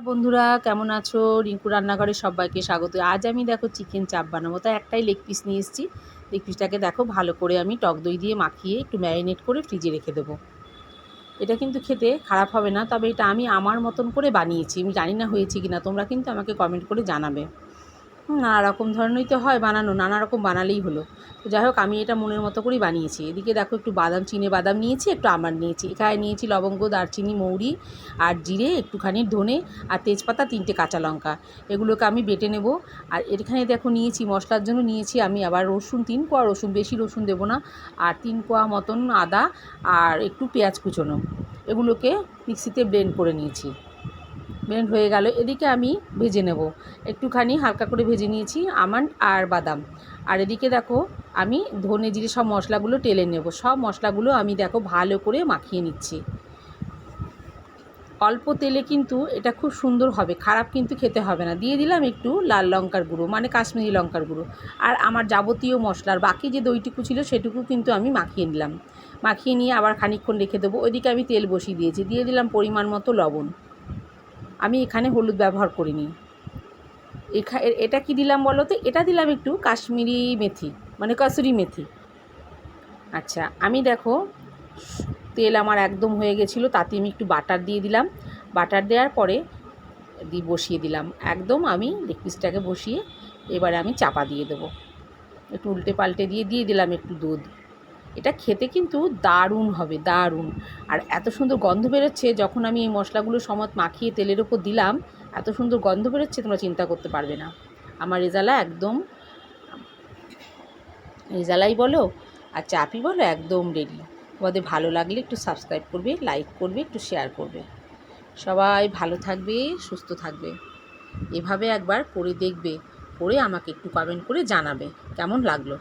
বন্ধুরা কেমন আছো? রিঙ্কু রান্নাঘরে সবাইকে স্বাগত। আজ আমি দেখো চিকেন চাপ বানাবো, তাই একটাই লেগ পিস নিয়ে এসেছি। লেগ পিসটাকে দেখো ভালো করে আমি টক দই দিয়ে মাখিয়ে একটু ম্যারিনেট করে ফ্রিজে রেখে দেবো। এটা কিন্তু খেতে খারাপ হবে না, তবে এটা আমি আমার মতন করে বানিয়েছি। আমি জানি না হয়েছে কি না, তোমরা কিন্তু আমাকে কমেন্ট করে জানাবে। নানা রকম ধরনেরই তো হয় বানানো, নানা রকম বানালেই হলো। তো যাই হোক, আমি এটা মনের মতো করেই বানিয়েছি। এদিকে দেখো একটু বাদাম, চিনে বাদাম নিয়েছি, একটু আমন্ড নিয়েছি, এখানে নিয়েছি লবঙ্গ, দারচিনি, মৌরি আর জিরে, একটুখানি ধনে আর তেজপাতা, 3টে কাঁচা লঙ্কা। এগুলোকে আমি বেটে নেব। আর এখানে দেখো নিয়েছি মশলার জন্য, নিয়েছি আমি আবার রসুন, 3 কোয়া রসুন, বেশি রসুন দেবো না, আর 3 কোয়া মতন আদা আর একটু পেঁয়াজ কুচোনো। এগুলোকে মিক্সিতে ব্লেন্ড করে নিয়েছি। ব্লেন্ড হয়ে গেল। এদিকে আমি ভেজে নেব, একটুখানি হালকা করে ভেজে নিয়েছি আমন্ড আর বাদাম। আর এদিকে দেখো আমি ধনে জিরে সব মশলাগুলো টেলে নেব। সব মশলাগুলো আমি দেখো ভালো করে মাখিয়ে নিচ্ছি। অল্প তেলে কিন্তু এটা খুব সুন্দর হবে, খারাপ কিন্তু খেতে হবে না। দিয়ে দিলাম একটু লাল লঙ্কার গুঁড়ো, মানে কাশ্মীরি লঙ্কার গুঁড়ো। আর আমার যাবতীয় মশলার বাকি যে দইটুকু ছিল সেটুকু কিন্তু আমি মাখিয়ে নিলাম। মাখিয়ে নিয়ে আবার খানিকক্ষণ রেখে দেবো। ওইদিকে আমি তেল বসিয়ে দিয়েছি, দিয়ে দিলাম পরিমাণ মতো লবণ। আমি এখানে হলুদ ব্যবহার করিনি। এটা কি দিলাম বলো তো? এটা দিলাম একটু কাশ্মীরি মেথি, মানে কসুরি মেথি। আচ্ছা, আমি দেখো তেল আমার একদম হয়ে গেছিলো, তাতে আমি একটু বাটার দিয়ে দিলাম। বাটার দেওয়ার পরে বসিয়ে দিলাম একদম, আমি লেগ পিসটাকে বসিয়ে এবারে আমি চাপা দিয়ে দেবো। একটু উল্টে পাল্টে দিয়ে দিলাম একটু দুধ। এটা খেতে কিন্তু দারুণ হবে, দারুণ। আর এত সুন্দর গন্ধ বেরোচ্ছে, যখন আমি এই মশলাগুলো সমত মাখিয়ে তেলের ওপর দিলাম, এত সুন্দর গন্ধ বেরোচ্ছে তোমরা চিন্তা করতে পারবে না। আমার রেজালা একদম, রেজালাই বলো আর চাপই বলো, একদম রেডি। তোমাদের ভালো লাগলে একটু সাবস্ক্রাইব করবে, লাইক করবে, একটু শেয়ার করবে। সবাই ভালো থাকবে, সুস্থ থাকবে। এভাবে একবার করে দেখবে, করে আমাকে একটু কমেন্ট করে জানাবে কেমন লাগলো।